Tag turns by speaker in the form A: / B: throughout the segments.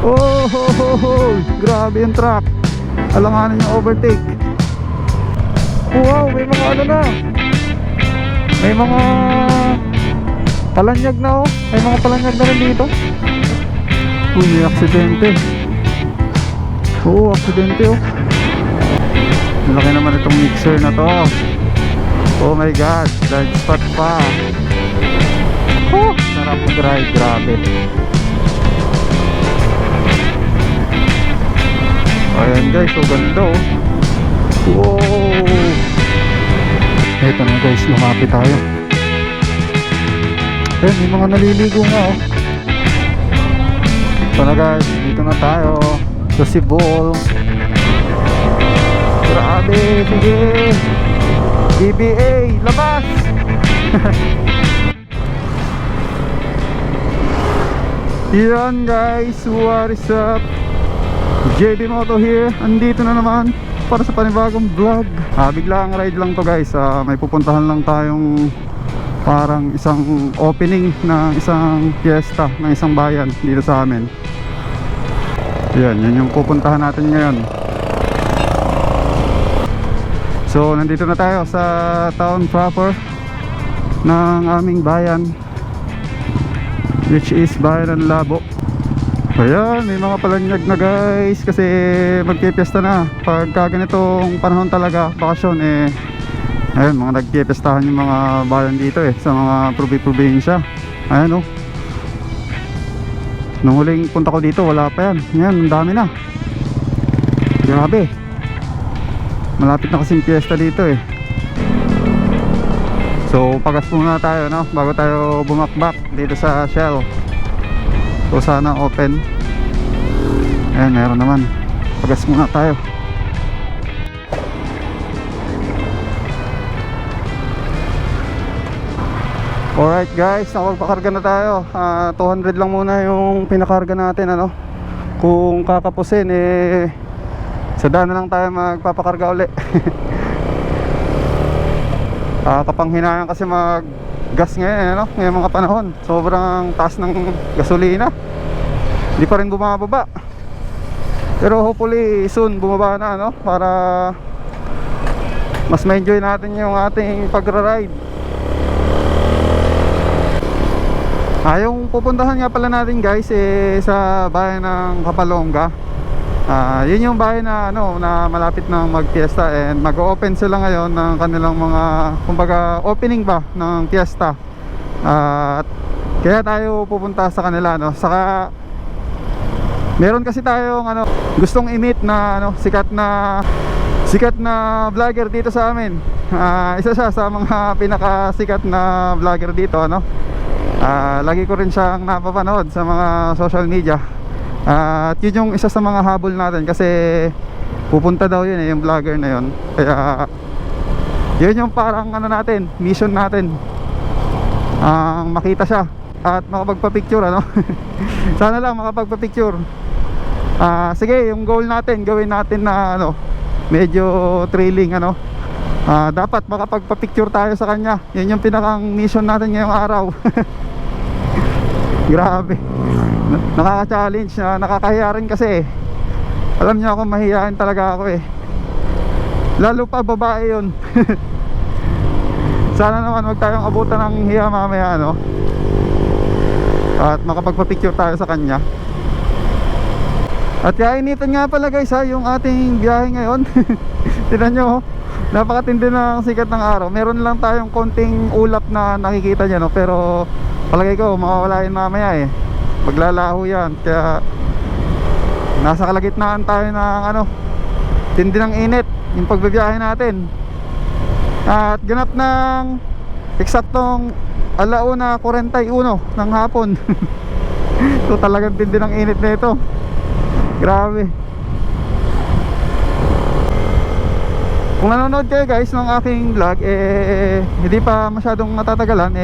A: Oh, ho, ho, ho. Grabe yung truck. Alanganin yung overtake. Wow, may mga ano na. May mga palanyag na oh. May mga palanyag na rin dito. Uy, may aksidente. Oo, aksidente oh. Malaki naman itong mixer na to. Oh my god, large spot pa. Oh, sarap mag-ride, grabe. Ayan guys, so ganda oh. Wow. Eto na guys, lumapit tayo. Ayan, may mga naliligo nga oh. Ito na guys, dito na tayo sa Sibol. Grabe, sige. BBA, labas. Yan guys, what is up? JB Moto here. Andito na naman para sa panibagong vlog. Biglang ride lang to guys. May pupuntahan lang tayong parang isang opening ng isang fiesta ng isang bayan dito sa amin. Yan yung pupuntahan natin ngayon. So nandito na tayo sa town proper ng aming bayan, which is Bayan ng Labo. Ayan, may mga palanyag na guys kasi magpipiesta na. Pagka ganitong panahon talaga, bakasyon ayun, mga nagpipiestahan yung mga bayan dito sa mga probinsya. Ayan oh. Nung huling punta ko dito, wala pa yan. Ayan, ang dami na. Grabe. Malapit na kasing fiesta dito So pagas muna tayo no, bago tayo bumakbak dito sa Shell. So sana open. Ayan, meron naman. Pagas muna tayo. Alright guys, nakapagpakarga na tayo. 200 lang muna yung pinakarga natin ano. Kung kakapusin sa daan na lang tayo magpapakarga uli. Kapanghinayang kasi mag-gas ngayon ano, ngayong mga panahon. Sobrang taas ng gasolina. Hindi pa rin bumababa. Pero hopefully soon bumaba na ano, para mas ma-enjoy natin yung ating pagra-ride. Yung pupuntahan nga pala natin guys sa bayan ng Kapalonga. Yun yung bahay na ano, na malapit na mag-fiesta and mag-open sila ngayon ng kanilang mga, kumbaga opening ba ng fiesta. At kaya tayo pupunta sa kanila no. Saka meron kasi tayong ano, gustong i-meet na ano, sikat na vlogger dito sa amin. Isa siya sa mga pinakasikat na vlogger dito ano. Lagi ko rin siyang napapanood sa mga social media. At yun yung isa sa mga habol natin kasi pupunta daw yun yung vlogger na yun. Kaya yun yung parang ano natin, mission natin, makita siya at makapagpa-picture ano. Sana lang makapagpa-picture. Sige, yung goal natin, gawin natin na ano, medyo thrilling ano. Dapat makapagpa-picture tayo sa kanya. Yun yung pinakang mission natin ngayong araw. Grabe, nakaka-challenge na, nakakahiya rin kasi alam niyo ako, mahihain talaga ako lalo pa babae yun. Sana naman wag tayong abutan ng hiya mamaya ano, at makapagpa-picture tayo sa kanya. At kainitan nga pala guys yung ating biyahe ngayon. Tignan nyo napakatindi ng sikat ng araw. Meron lang tayong konting ulap na nakikita nyo no? Pero palagay ko mawawala yun mamaya maglalaho yan. Kaya nasa kalagitnaan tayo ng ano, tindi ng init yung pagbibiyahe natin. At ganap ng eksaktong 1:41 ng hapon. So talagang tindi ng init na ito. Grabe. Kung nanonood kayo guys ng aking vlog hindi pa masyadong matatagalan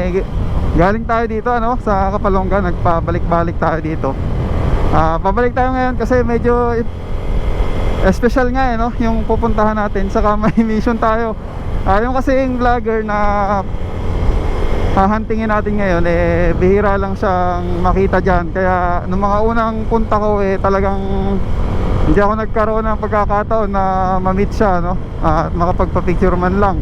A: galing tayo dito ano, sa Kapalonga. Nagpabalik-balik tayo dito. Pabalik tayo ngayon kasi medyo special nga no, yung pupuntahan natin. Saka may mission tayo. Yung kasing vlogger na hahantingin natin ngayon, bihira lang siyang makita dyan. Kaya nung mga unang punta ko, talagang hindi ako nagkaroon ng pagkakataon na ma-meet siya, no? At makapagpa-picture man lang.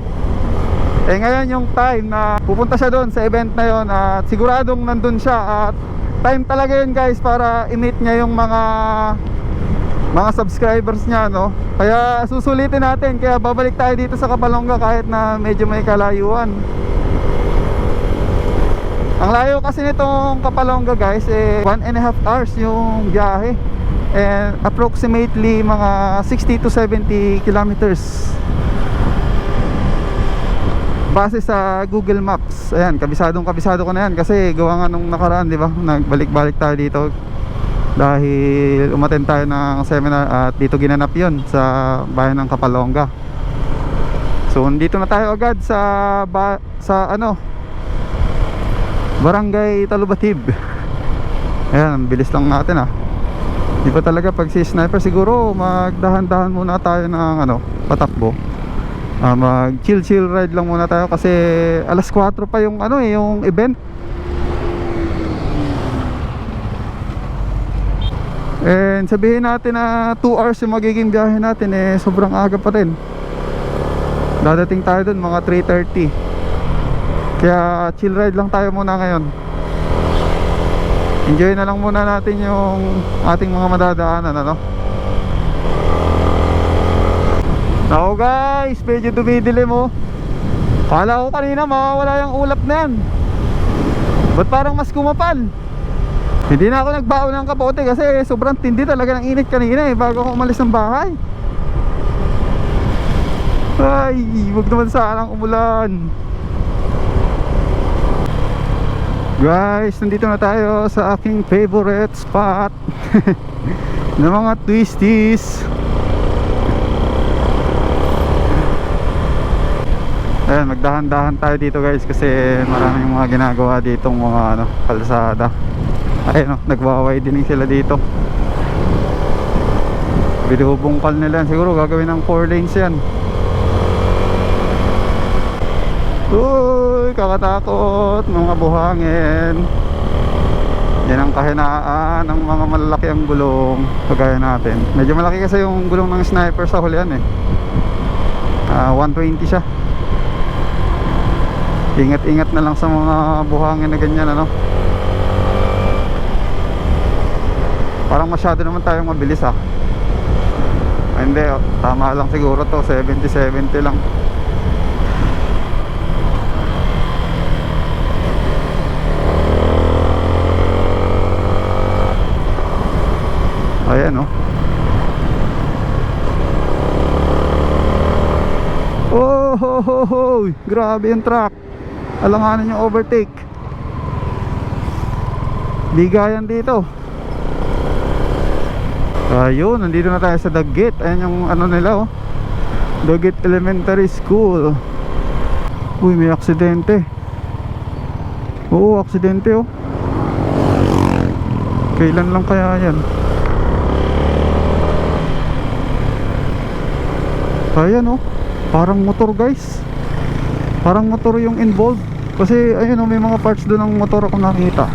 A: Ngayon yung time na pupunta siya doon sa event na yon, at siguradong nandun siya. At time talaga yun guys para i-meet niya yung mga subscribers niya, no? Kaya susulitin natin. Kaya babalik tayo dito sa Kapalonga kahit na medyo may kalayuan. Ang layo kasi nitong Kapalonga guys, 1.5 hours yung biyahe, and approximately mga 60 to 70 kilometers base sa Google Maps. Ayan, kabisado ko na yan kasi gawa nga nung nakaraan, di ba? Nagbalik-balik tayo dito dahil umattend tayo ng seminar at dito ginanap yun sa bayan ng Kapalonga. So dito na tayo agad sa Barangay Talubatib. Ayan, bilis lang natin Di ba talaga pag si sniper, siguro magdahan-dahan muna tayo ng patakbo. Mag chill ride lang muna tayo kasi alas 4 pa yung yung event. And sabihin natin na 2 hours yung magiging biyahe natin, sobrang aga pa rin. Dadating tayo dun mga 3:30. Kaya chill ride lang tayo muna ngayon. Enjoy na lang muna natin yung ating mga madadaanan, Ako guys, medyo dumidilim Kala ko kanina mawawala yung ulap na yan. Ba't parang mas kumapal? Hindi na ako nagbaon ng kapote kasi sobrang tindi talaga ng init kanina bago ako umalis ng bahay. Ay, wag naman sanang umulan. Guys, nandito na tayo sa aking favorite spot ng mga twisties. Ayan, magdahan-dahan tayo dito guys kasi maraming mga ginagawa ditong mga kalsada. Ayun, nagwa-widening sila dito. Binubungkal nila, siguro gagawin ng 4 lanes yan. Uy, kakatakot mga buhangin. Yan ang kahinaan ng mga malalaki ang gulong kagaya natin. Medyo malaki kasi yung gulong ng sniper sa hulihan 120 siya. Ingat-ingat na lang sa mga buhangin na ganyan Parang masyado naman tayong mabilis Hindi tama lang siguro to, 70 lang. Ayan Oh, grabe yung truck. Alanganin yung overtake. Bigayan dito. Ayun, nandito na tayo sa Daggit. Ayan yung nila Daggit Elementary School. Uy, may aksidente. Oo, aksidente Kailan lang kaya yan? Ayan parang motor guys. Parang motor yung involved. Kasi ayun may mga parts doon ng motor ako nakita.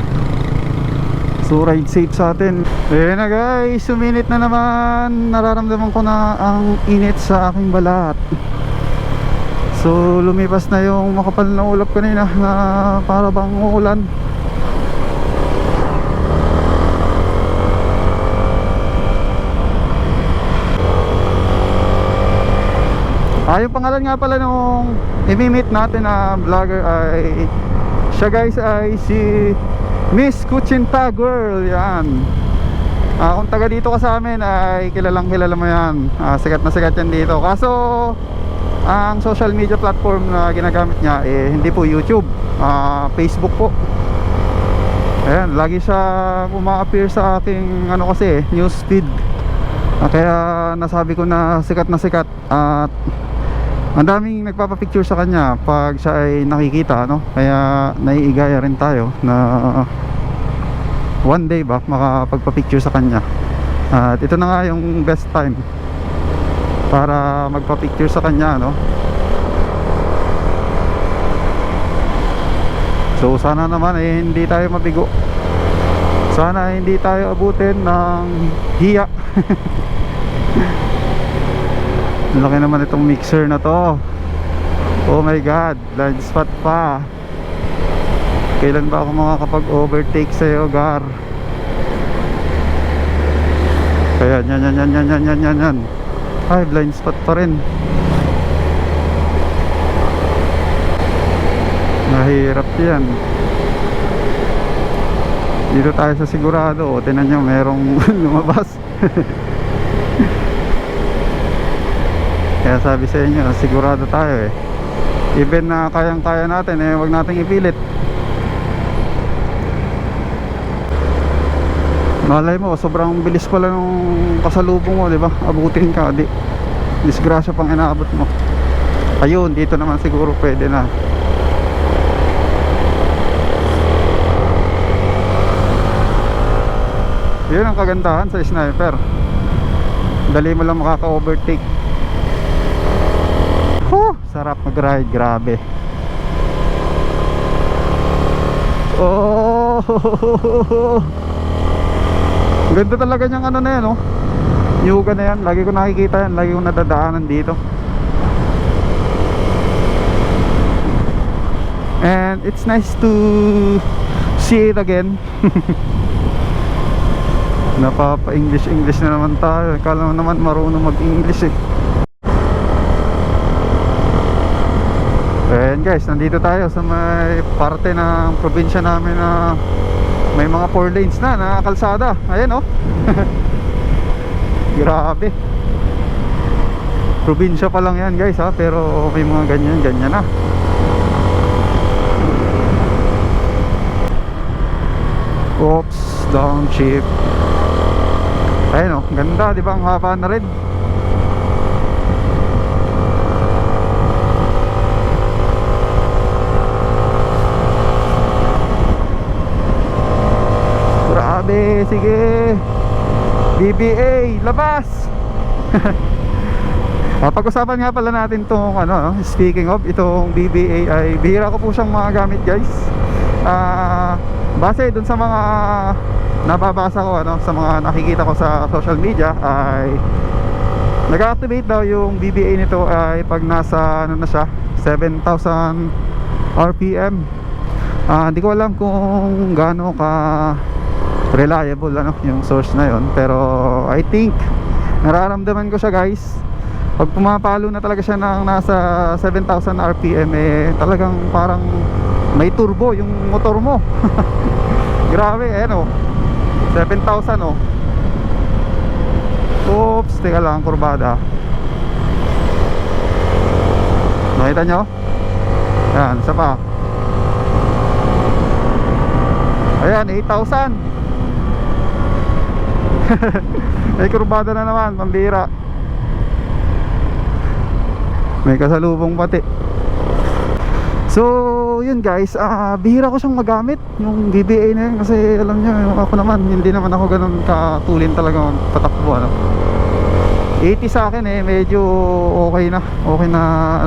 A: So ride safe sa atin. Ayan na guys, suminit na naman. Nararamdaman ko na ang init sa aking balat. So lumipas na yung makapal na ulap kanina na para bang uulan. Yung pangalan nga pala nung i-meet natin na vlogger ay siya guys ay si Miss Kuchinta Girl. Yan. Kung taga dito ka sa amin ay kilala mo yan. Sikat na sikat yan dito. Kaso ang social media platform na ginagamit niya hindi po YouTube, Facebook po. Ayan, lagi siya uma-appear sa aking kasi news feed. Kaya nasabi ko na sikat at ang daming nagpapapicture sa kanya pag siya ay nakikita kaya naiigaya rin tayo na one day makapagpapicture sa kanya. At ito na nga yung best time para magpapicture sa kanya So sana naman hindi tayo mabigo. Sana hindi tayo abutin ng hiya. Laki naman itong mixer na to. Oh my god, blind spot pa. Kailan ba ako makakapag-overtake sa'yo, Gar? Kaya yan. Ay, blind spot pa rin. Mahirap yan. Dito tayo sa sigurado. O, tinan nyo, merong lumabas. Kaya sabi sa inyo, sigurado tayo eh. Even na kayang-kaya natin eh, wag nating ipilit. Malay mo, sobrang bilis pala nung kasalubong mo, di ba? Abutin ka, di disgrasya pang inaabot mo. Ayun, dito naman siguro pwede na. Yun ang kagandahan sa sniper. Dali mo lang makaka-overtake. Sarap mag-ride, grabe. Oh, ganda talaga niyang ano na yan, oh. Yuga na yan, lagi ko nakikita yan, lagi ko nadadaanan dito. And it's nice to see it again. Napapa-English na naman tayo. Kala mo naman marunong mag-English eh. Ayan guys, nandito tayo sa may parte ng probinsya namin na may mga 4 lanes na kalsada. Ayan oh. Grabe. Probinsya pa lang yan guys ha, pero may mga ganyan na. Oops, downshift. Ayan oh, ganda, di ba? Ang haba na rin. Sige, BBA, labas. Pag-usapan nga pala natin itong ano, speaking of, itong BBA ay bihira ko po siyang mga gamit guys. Base dun sa mga nababasa ko, ano, sa mga nakikita ko sa social media, ay nag-activate daw yung BBA nito ay pag nasa ano na siya, 7,000 RPM. Hindi ko alam kung gaano ka reliable ano yung source na yon, pero I think nararamdaman ko siya guys. Pag pumapalo na talaga siya ng nasa 7,000 RPM eh, talagang parang may turbo yung motor mo. Grabe eh no, 7,000 oh. Oops, teka lang, kurbada. Nakita nyo? Ayan, isa pa. Ayan, 8,000. May kurbada na naman, pambira. May kasalubong pati. So yun guys, bihira ko siyang magamit yung BBA na yun, kasi alam nyo, ako naman hindi naman ako ganun katulin talaga patakbo ano. 80 sa akin eh, medyo okay na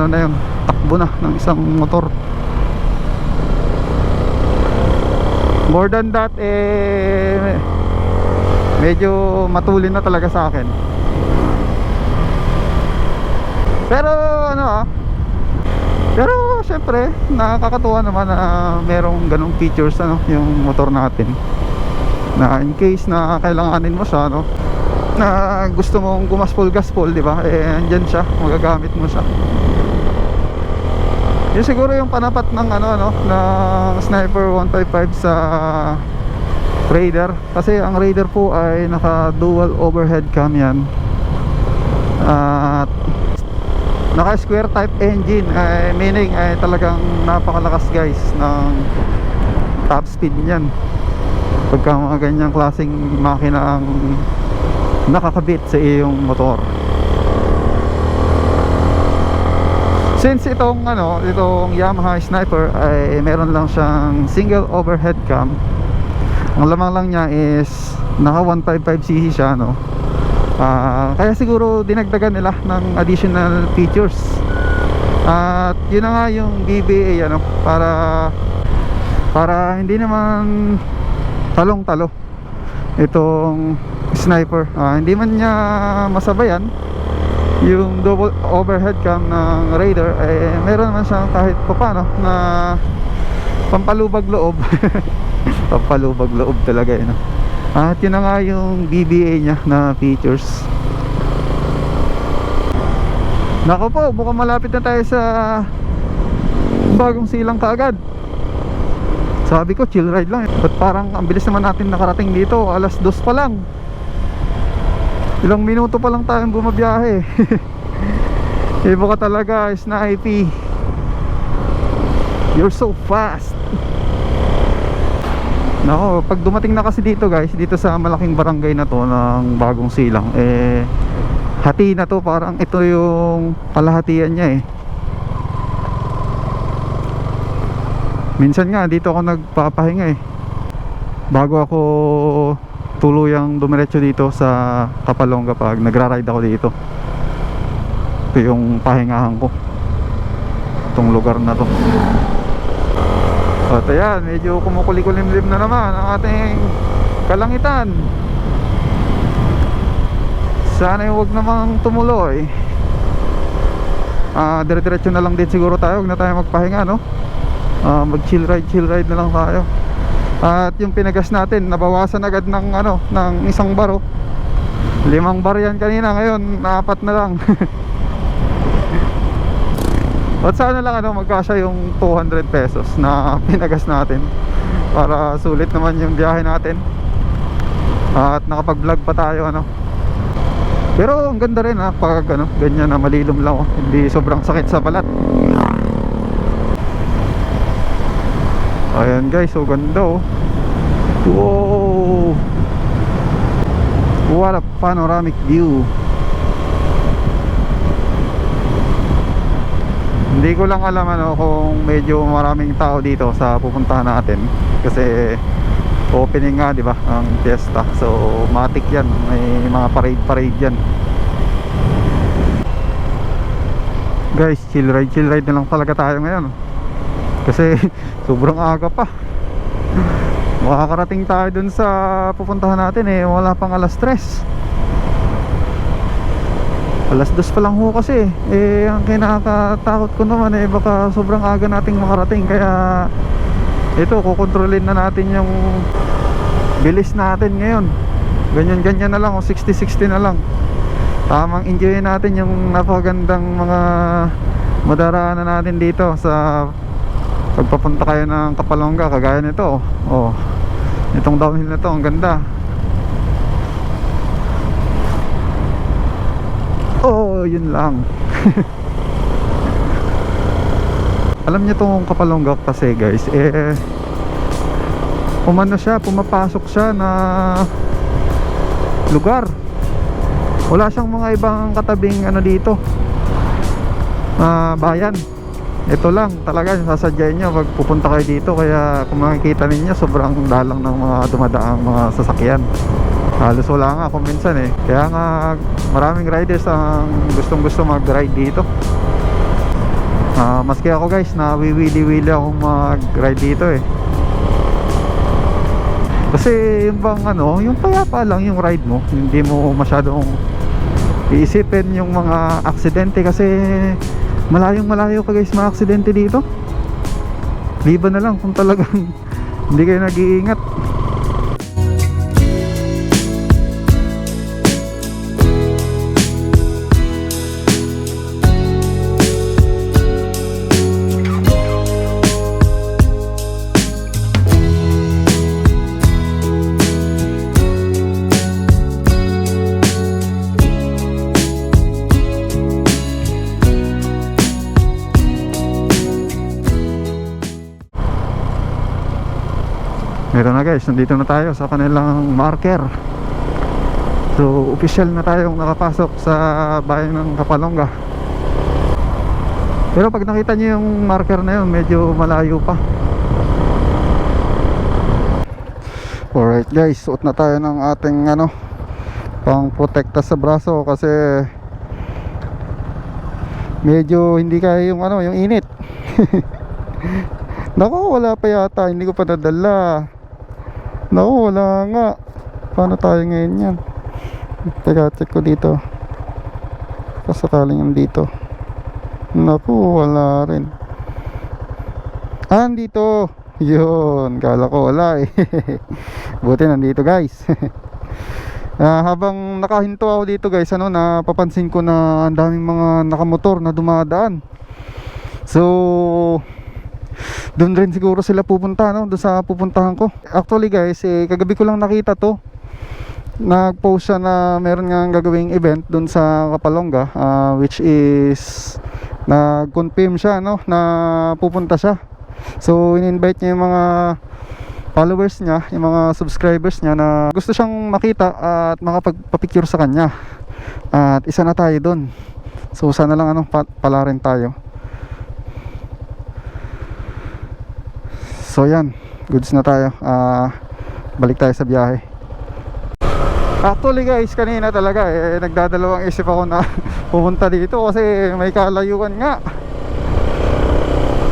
A: ano na yun, takbo na ng isang motor. More than that eh, medyo matulin na talaga sa akin. Pero ano pero syempre nakakatuwa naman na merong ganong features ano, yung motor natin, na in case na kailanganin mo siya no, na gusto mong gumaspol-gaspol, di ba? Eh andyan siya, magagamit mo siya. Yun siguro yung panapat ng ano ng Sniper 155 sa Raider, kasi ang Raider po ay naka dual overhead cam yan, at naka square type engine, meaning ay talagang napakalakas guys ng top speed niyan pagka mga ganyang klaseng makina ang nakakabit sa iyong motor. Since itong Yamaha Sniper ay meron lang siyang single overhead cam, ang lamang lang niya is naka 155cc siya no. Kaya siguro dinagdagan nila ng additional features. At yun na nga yung BBA ano, para para hindi naman talong-talo itong sniper. Hindi man niya masabayan yung double overhead cam ng Raider, meron naman siyang kahit paano na pampalubag loob. Pampalubag loob talaga no? At yun na nga yung BBA nya na features. Nako po, mukhang malapit na tayo sa Bagong Silang kaagad. Sabi ko chill ride lang but parang ang bilis naman natin nakarating dito. Alas 2 pa lang, ilang minuto pa lang tayong bumabiyahe. Iba ka talaga, Snipey. You're so fast. Nako, pag dumating na kasi dito guys, dito sa malaking barangay na to ng Bagong Silang, hati na to, parang ito yung kalahatian niya Minsan nga dito ako nagpapahinga bago ako tuluyang dumiretso dito sa Kapalonga pag nagra-ride ako dito. Ito yung pahingahan ko, itong lugar na to. At ayan, medyo kumukulim-lim na naman ang ating kalangitan. Sana yung wag namang tumuloy. Dire-diretso na lang din siguro tayo, wag na tayo magpahinga no. Mag chill ride na lang tayo. At yung pinagas natin nabawasan agad ng ng isang bar 5 bar yan kanina, ngayon 4 na lang. At sana lang magkasya yung 200 pesos na pinagas natin para sulit naman yung biyahe natin. At nakapag-vlog pa tayo Pero ang ganda rin pag ganyan na malilom lang hindi sobrang sakit sa balat. Ayan guys, so ganda Wow, what a panoramic view. Hindi ko lang alam kung medyo maraming tao dito sa pupuntahan natin kasi opening nga diba ang fiesta, so matik yan, may mga parade yan guys. Chill ride na lang talaga tayo ngayon kasi sobrang aga pa. Makakarating tayo dun sa pupuntahan natin wala pang alas 3. Alas 2 pa lang kasi ang kinakatakot ko naman baka sobrang aga nating makarating, kaya ito kukontrolin na natin yung bilis natin ngayon. Ganyan na lang 60-60 na lang. Tamang enjoy natin yung napakagandang mga madaraanan natin dito sa pagpapunta kayo ng Kapalonga, kagaya nito itong downhill na to, ang ganda. Yun lang. Alam niyo tong Kapalonga kasi guys pumapasok siya na lugar. Wala siyang mga ibang katabing dito bayan. Ito lang talaga sasadyain nyo pag pupunta kayo dito. Kaya kung makikita ninyo, sobrang dalang ng mga dumadaang mga sasakyan. Halos wala nga kung minsan Kaya nga maraming riders ang gustong-gusto mag-ride dito. Maski ako guys, nawiwili-wili akong mag-ride dito kasi yung bang yung payapa lang yung ride mo, hindi mo masyadong iisipin yung mga aksidente kasi malayo ka guys mga aksidente dito. Liban na lang kung talagang hindi kayo nag-iingat. Meron na guys, nandito na tayo sa kanilang marker. So official na tayong nakapasok sa bayan ng Kapalonga. Pero pag nakita nyo yung marker na yun, medyo malayo pa. Alright guys, suot na tayo ng ating pang protekta sa braso kasi medyo hindi kaya yung yung init. Naku, wala pa yata. Hindi ko pa nadala. Naku, wala nga. Paano tayo ngayon yan? Teka, check ko dito. Kasakaling yung dito. Naku, wala rin. Ah, nandito. Yun, kala ko wala eh. Buti nandito guys. Habang nakahinto ako dito guys, napapansin ko na ang daming mga nakamotor na dumadaan. So doon rin siguro sila pupunta, no? Doon sa pupuntahan ko. Actually guys, kagabi ko lang nakita to. Nag-post siya na meron nga gagawing event doon sa Kapalonga, which is nag-confirm siya, no, na pupunta siya. So in-invite niya yung mga followers niya, yung mga subscribers niya na gusto siyang makita at makapagpa-picture sa kanya. At isa na tayo doon. So sana lang pala rin tayo. So yan, goods na tayo. Balik tayo sa biyahe. Actually guys, kanina talaga nagdadalawang isip ako na pumunta dito kasi may kalayuan nga.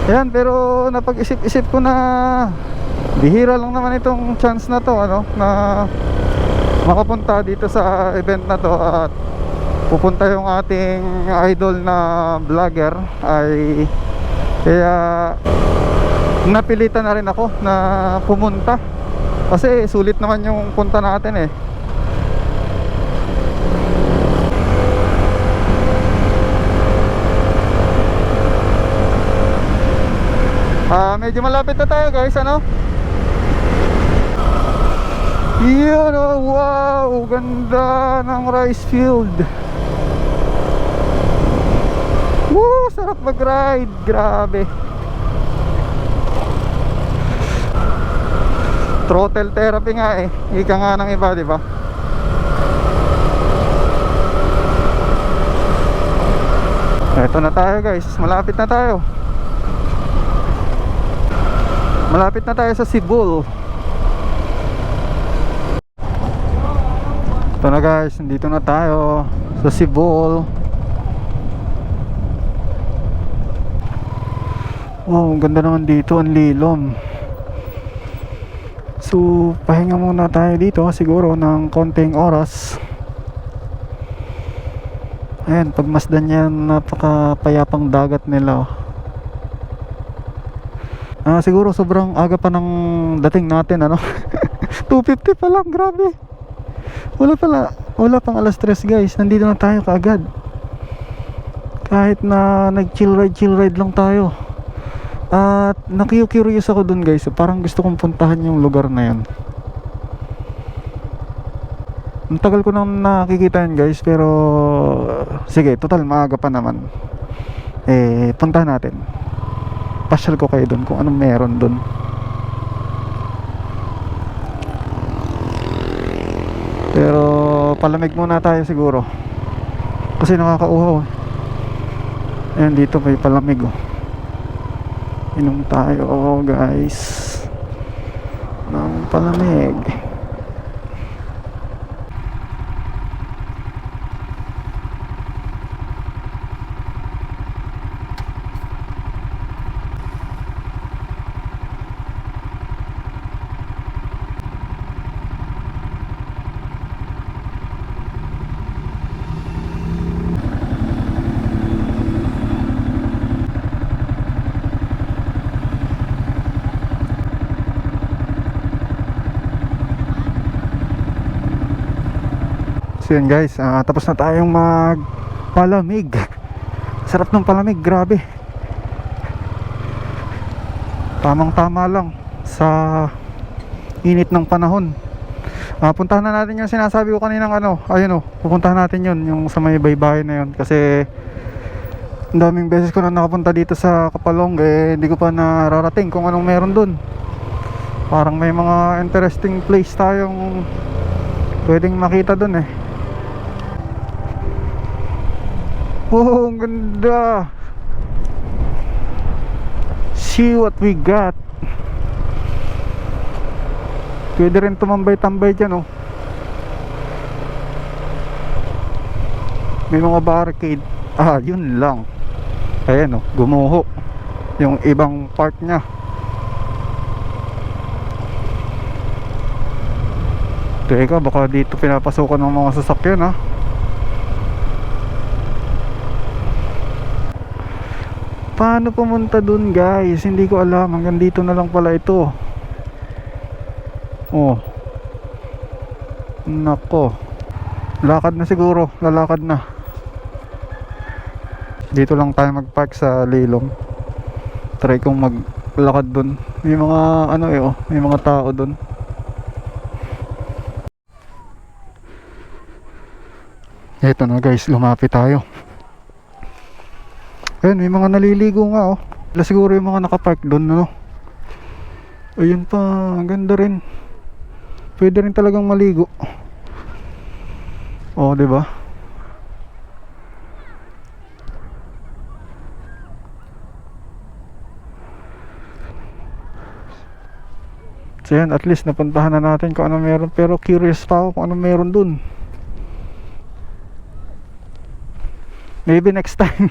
A: Ayan, pero napag-isip-isip ko na bihira lang naman itong chance na to, na makapunta dito sa event na to at pupunta yung ating idol na vlogger. Kaya napilitan na rin ako na pumunta kasi sulit naman yung punta natin eh. Medyo malapit na tayo guys, Yun, wow, ganda ng rice field. Woo, sarap mag-ride, grabe. Throttle therapy nga eh, ika nga ng iba, di ba? Ito na tayo guys, malapit na tayo. Malapit na tayo sa Sibol. Ito na guys, nandito na tayo sa Sibol. Wow, ang ganda naman dito, ang lilom. So, pahinga muna tayo dito siguro ng konting oras. Ayan, pagmasdan yan, napakapayapang dagat nila. Siguro sobrang aga pa ng dating natin, 2:50 pa lang, grabe. Wala pang alas 3 guys, nandito na tayo kaagad. Kahit na nag-chill ride lang tayo. At nakiyo-curious ako dun guys, parang gusto kong puntahan yung lugar na yun. Ang tagal ko nang nakikita yun guys, pero sige, total maaga pa naman. Puntahan natin. Pasyal ko kayo dun kung anong meron dun. Pero palamig muna tayo siguro kasi nakakauhaw. Ayan, dito may palamig Inom tayo guys ng palamig. So yun guys, tapos na tayong magpalamig. Sarap ng palamig, grabe. Tamang tama lang sa init ng panahon. Puntahan na natin yung sinasabi ko kaninang ayun pupuntahan natin yun, yung sa may baybayin na yun. Kasi ang daming beses ko na nakapunta dito sa Kapalonga, hindi ko pa nararating kung anong meron dun. Parang may mga interesting place tayong pwedeng makita dun eh. Oh, ang ganda. See what we got. Pwede rin tumambay-tambay dyan May mga barricade. Yun lang. Ayan gumuho yung ibang part nya. Teka, baka dito pinapasukan ng mga sasakyan ha. Paano pumunta dun guys? Hindi ko alam. Hanggang dito na lang pala ito. Oh. Nako. Lakad na siguro. Lalakad na. Dito lang tayo magpark sa Lilong. Try kong maglakad dun. May mga ano oh. May mga tao dun. Eto na guys, lumapit tayo. Ayun, may mga naliligo nga oh. Wala siguro yung mga nakapark doon no. Ayun pa, ang ganda rin. Pwede rin talagang maligo. Oh, 'di ba? So yan, at least napuntahan na natin kung ano meron. Pero curious pa ako kung ano meron dun. Maybe next time.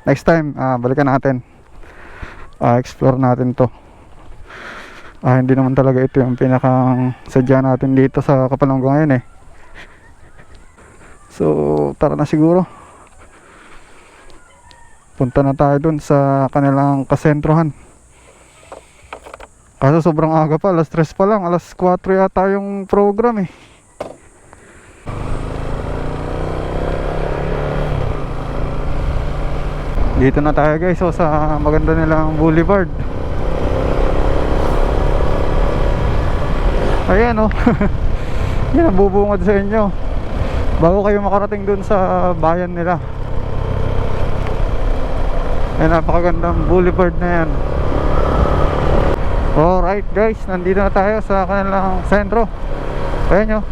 A: Next time, balikan natin. Explore natin to. Hindi naman talaga ito yung pinakang sadya natin dito sa Kapalonga ngayon eh. So, tara na siguro. Punta na tayo dun sa kanilang kasentrohan. Kaso sobrang aga pa, alas 3 pa lang. Alas 4 yata yung program eh. Dito na tayo guys, so sa maganda nilang boulevard. Ayan oh. Yan ang bubungad sa inyo bago kayo makarating dun sa bayan nila. Ayan, napakagandang boulevard na yan. Alright guys, nandito na tayo sa kanilang sentro. Ayan oh.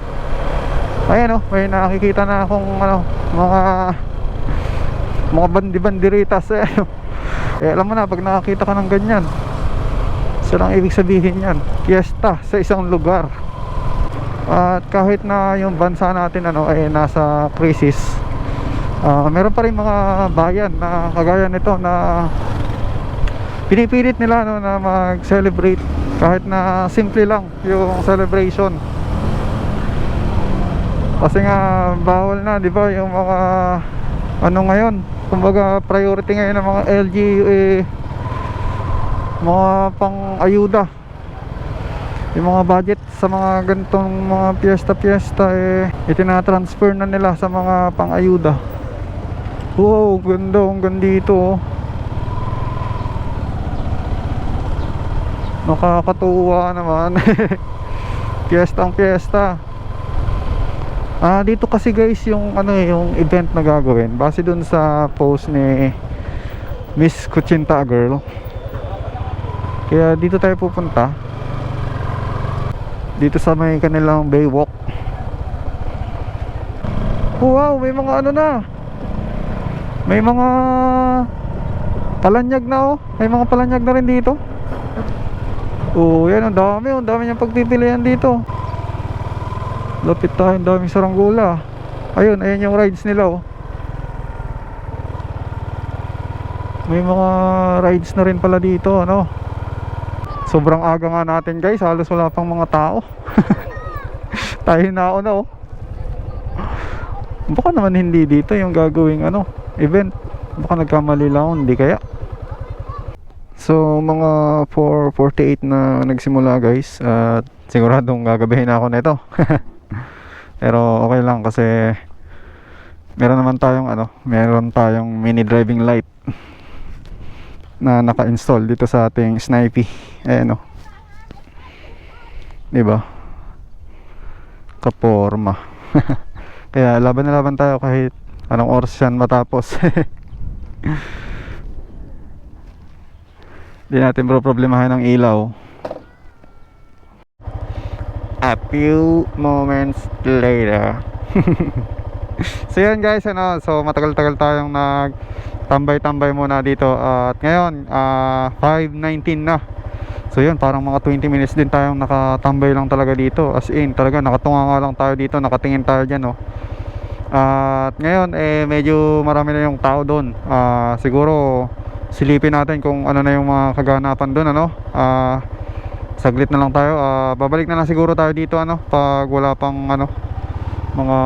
A: Ayan oh, may nakikita na akong ano, mga bandi-banderitas eh. Eh alam mo na, pag nakakita ka ng ganyan, so lang ibig sabihin yan, fiesta sa isang lugar. At kahit na yung bansa natin ano ay nasa crisis, meron pa rin mga bayan na kagaya nito na pinipilit nila no, na mag-celebrate kahit na simple lang yung celebration. Kasi nga bawal na, di ba, yung mga ano ngayon, kumbaga priority ngayon ng mga LGU eh, mga pang-ayuda. Yung mga budget sa mga ganitong mga piyesta-piyesta eh, itinatransfer na nila sa mga pang-ayuda. Wow, ganda, ang ganda dito oh. Nakakatuwa naman. Piyesta ang piyesta. Dito kasi guys yung ano yung event na gagawin base dun sa post ni Miss Kuchinta Girl. Kaya dito tayo pupunta. Dito sa may kanilang Baywalk. Wow, may mga ano na. May mga palanyag na oh. May mga palanyag na rin dito. Oh, yan, ang dami niyang pagpipilian dito. Lapit tayo, ang daming saranggola. Ayun yung rides nila oh. May mga rides na rin pala dito ano. Sobrang aga nga natin guys, halos wala pang mga tao. Tayo nauna oh. Baka naman hindi dito yung gagawing ano, event. Baka nagkamali lang, hindi kaya. So mga 4:48 na nagsimula guys. At siguradong gagabihin ako nito. Pero okay lang kasi meron naman tayong ano, meron tayong mini driving light na naka-install dito sa ating Snipey. Ayan oh. 'Di ba? Kaporma. Kaya laban na laban tayo kahit anong oras yan matapos. Di natin problemahin ng ilaw. A few moments later. So yun guys, ano, so matagal-tagal tayong nagtambay-tambay muna dito. At ngayon 5:19 na. So yun, parang mga 20 minutes din tayong nakatambay lang talaga dito. As in, talaga nakatunga nga lang tayo dito, nakatingin tayo dyan oh. At ngayon medyo marami na yung tao doon. Siguro silipin natin kung ano na yung mga kaganapan doon ano. saglit na lang tayo. Babalik na lang siguro tayo dito ano pag wala pang ano mga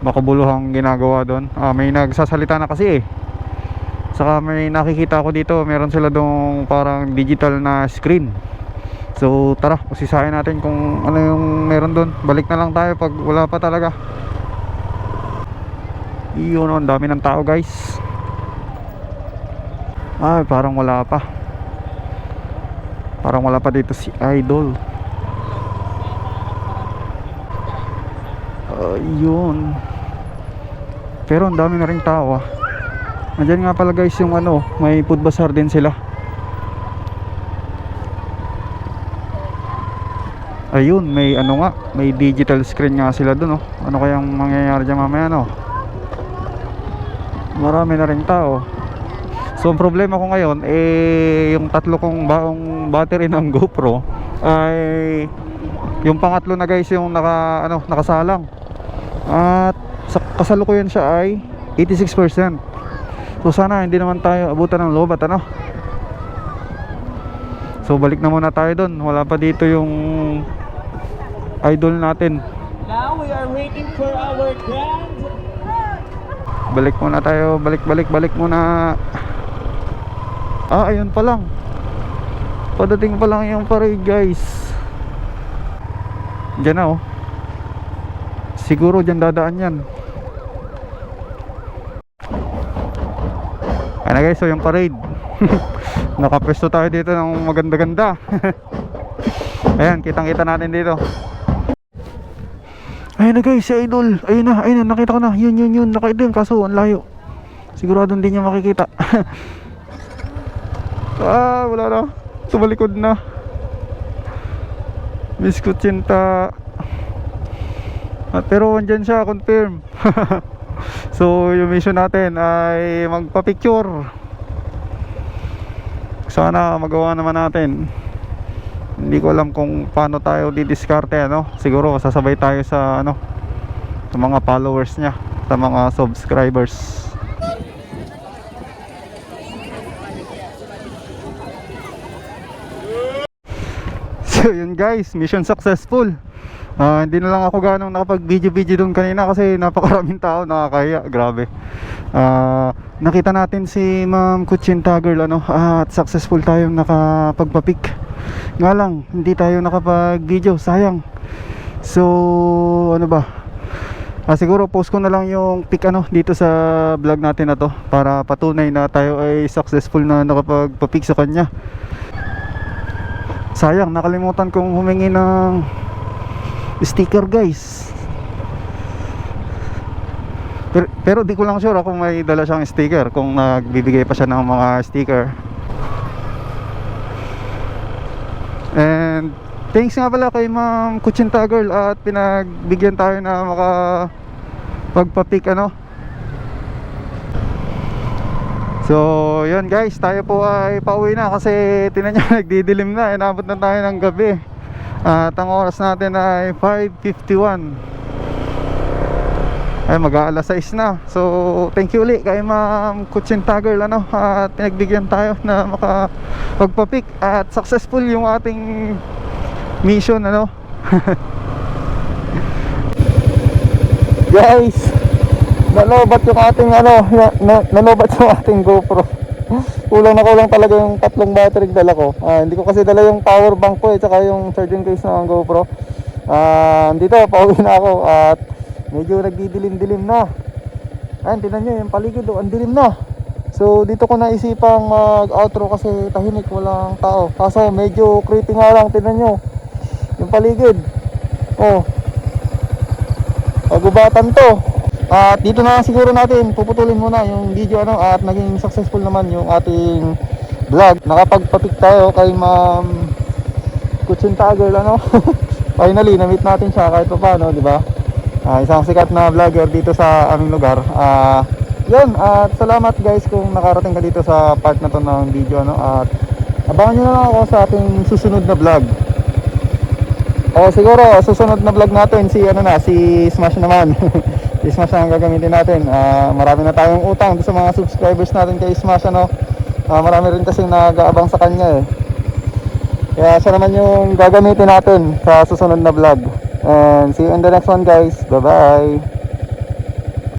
A: makabuluhang ginagawa doon. May nagsasalita na kasi eh. Saka may nakikita ko dito, meron sila dong parang digital na screen. So tara, usisahin natin kung ano yung meron doon. Balik na lang tayo pag wala pa talaga. Iyon, ang dami ng tao guys. Ay, parang wala pa. Parang wala pa dito si Idol. Ayun. Pero ang dami na ring tao. Nandiyan nga pala guys yung ano, may food bazaar din sila. Ayun, may ano nga, may digital screen nga sila dun, oh. Ano kayang mangyayari dyan mamaya, no? Marami na ring tao. So ang problema ko ngayon yung tatlo kong baong battery ng GoPro ay yung pangatlo na guys yung nakasalang. At sa kasalukuyan siya ay 86%. So sana hindi naman tayo abutan ng lobat ano. So balik na muna tayo doon. Wala pa dito yung idol natin.
B: Now we are waiting for our grand.
A: Balik muna tayo, balik muna. Ayun pa lang. Padating pa lang yung parade guys. Diyan na oh. Siguro diyan dadaan yan. Ayan guys, so yung parade. Nakapwesto tayo dito ng maganda-ganda. Ayan, kitang-kita natin dito. Ayun na guys, si Idol. Ayun na, nakita ko na. Yun, nakita yun, kaso ang layo. Sigurado hindi niya makikita. Wala na. Tumalikod na. Miss Kutsinta. Pero andyan siya, confirm. So yung mission natin ay magpa-picture. Sana magawa naman natin. Hindi ko alam kung paano tayo didiskarte ano. Siguro sasabay tayo sa ano, sa mga followers niya, sa mga subscribers. So yun guys, mission successful. Hindi na lang ako ganong nakapag-video doon kanina kasi napakaraming tao, nakakahiya, grabe. Nakita natin si Ma'am Kutsinta girl ano, at successful tayong nakapagpa-pick. Nga lang, hindi tayo nakapag-video, sayang. So ano ba? Siguro post ko na lang yung pick ano dito sa vlog natin na to para patunay na tayo ay successful na nakapagpa-pick sa kanya. Sayang, nakalimutan kong humingi ng sticker guys. Pero di ko lang sure kung may dala siyang sticker, kung nagbibigay pa siya ng mga sticker. And thanks nga pala kay Ma'am Kutsinta girl at pinagbigyan tayo na makapagpa-pick ano. So yun guys, tayo po ay pauwi na kasi tinan nyo nagdidilim na, inabot na tayo ng gabi. At ang oras natin ay 5:51. Ay mag-aalas 6 na. So thank you ulit kay Ma'am Kutsinta girl ano, at pinagbigyan tayo na makapagpa-pick at successful yung ating mission ano. Guys, nalobat yung ating ano, nalobat yung ating GoPro. Kulang talaga yung tatlong battery dala ko. Hindi ko kasi dala yung power bank ko tsaka yung charging case ng GoPro. Dito pauwi na ako at medyo nagdidilim-dilim na. Ayun, tingnan nyo yung paligid, ang dilim na. So dito ko naisipang mag-outro kasi tahimik, walang tao. Kaso medyo creepy nga lang, tingnan nyo yung paligid. Pagubatan to. At dito na siguro natin puputulin muna yung video ano, at naging successful naman yung ating vlog. Nakapagpa-pick tayo kay Ma'am Kutsinta girl ano. Finally na-meet natin siya kahit pa paano, di ba? Isang sikat na vlogger dito sa aming lugar. Yun, at salamat guys kung nakarating ka dito sa part na to ng video ano, at abangan nyo na lang ako sa ating susunod na vlog. Siguro susunod na vlog natin si Smash naman. Si Smash ang gagamitin natin. Marami na tayong utang sa mga subscribers natin kay Smash ano. Marami rin kasi nag-aabang sa kanya eh. Kaya siya naman yung gagamitin natin sa susunod na vlog. And see you in the next one guys. Bye bye.